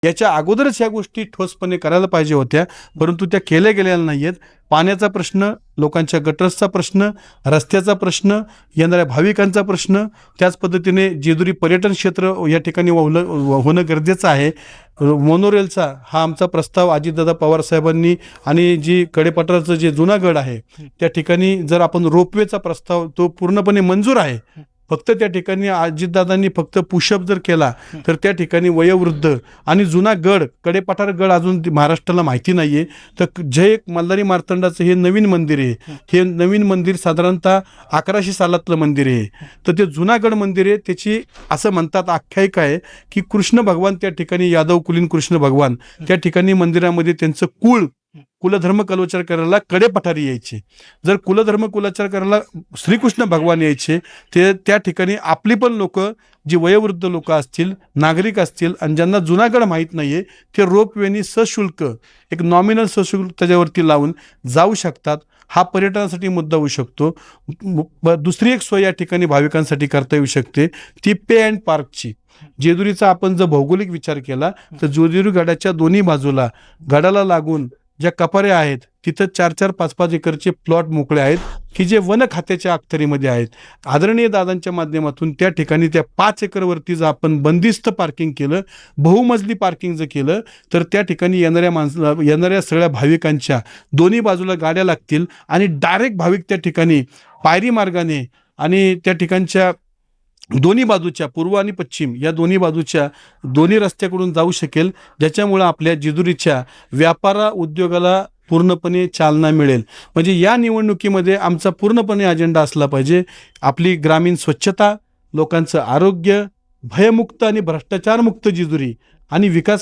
याच्या अगोदरच ह्या गोष्टी ठोसपणे करायला पाहिजे होत्या, परंतु त्या केल्या गेलेल्या नाहीयेत. पाण्याचा प्रश्न, लोकांच्या गटर्सचा प्रश्न, रस्त्याचा प्रश्न, येणाऱ्या भाविकांचा प्रश्न, त्याच पद्धतीने जेजुरी पर्यटन क्षेत्र या ठिकाणी होणं गरजेचं आहे. मोनोरेलचा हा आमचा प्रस्ताव अजितदादा पवार साहेबांनी आणि जी कडेपठाराचं जे जुना गड आहे त्या ठिकाणी जर आपण रोपवेचा प्रस्ताव तो पूर्णपणे मंजूर आहे. फक्त त्या ठिकाणी अजितदादांनी फक्त पुशअप जर केला तर त्या ठिकाणी वयोवृद्ध आणि जुना गड कडेपठार गड अजून महाराष्ट्राला माहिती नाही आहे. तर जे एक मल्हारी मार्तंडाचं हे नवीन मंदिर आहे, हे नवीन मंदिर साधारणतः 1100 सालातलं मंदिर आहे. तर ते जुनागड मंदिर आहे, त्याची असं म्हणतात आख्यायिका आहे की कृष्ण भगवान त्या ठिकाणी यादव कुलीन कृष्ण भगवान त्या ठिकाणी मंदिरामध्ये त्यांचं कुलधर्म कलोचार करायला कडेपठारी यायचे. जर कुलधर्म कुलाचार करायला श्रीकृष्ण भगवान यायचे ते त्या ठिकाणी आपली पण लोक जी वयोवृद्ध लोक असतील, नागरिक असतील आणि ज्यांना जुनागड माहीत नाही आहे ते रोपवेनी सशुल्क एक नॉमिनल सशुल्क त्याच्यावरती लावून जाऊ शकतात. हा पर्यटनासाठी मुद्दा होऊ शकतो. दुसरी एक सोय या ठिकाणी भाविकांसाठी करता येऊ शकते, ती पे अँड पार्कची. जेजुरीचा आपण जर भौगोलिक विचार केला तर जेजुरी गडाच्या दोन्ही बाजूला गडाला लागून ज्या कपाऱ्या आहेत तिथं 4-4, 5-5 एकरचे प्लॉट मोकळे आहेत की जे वन खात्याच्या अखत्यारीमध्ये आहेत. आदरणीय दादांच्या माध्यमातून त्या ठिकाणी त्या 5 एकरवरती जर आपण बंदिस्त पार्किंग केलं, बहुमजली पार्किंग जर केलं तर त्या ठिकाणी येणाऱ्या सगळ्या भाविकांच्या दोन्ही बाजूला गाड्या लागतील आणि डायरेक्ट भाविक त्या ठिकाणी पायरी मार्गाने आणि त्या ठिकाणच्या दोन्ही बाजूच्या पूर्व आणि पश्चिम या दोन्ही बाजूच्या दोन्ही रस्त्याकडून जाऊ शकेल, ज्याच्यामुळं आपल्या जेजुरीच्या व्यापारा उद्योगाला पूर्णपणे चालना मिळेल. म्हणजे या निवडणुकीमध्ये आमचा पूर्णपणे अजेंडा असला पाहिजे आपली ग्रामीण स्वच्छता, लोकांचं आरोग्य, भयमुक्त आणि भ्रष्टाचारमुक्त जेजुरी आणि विकास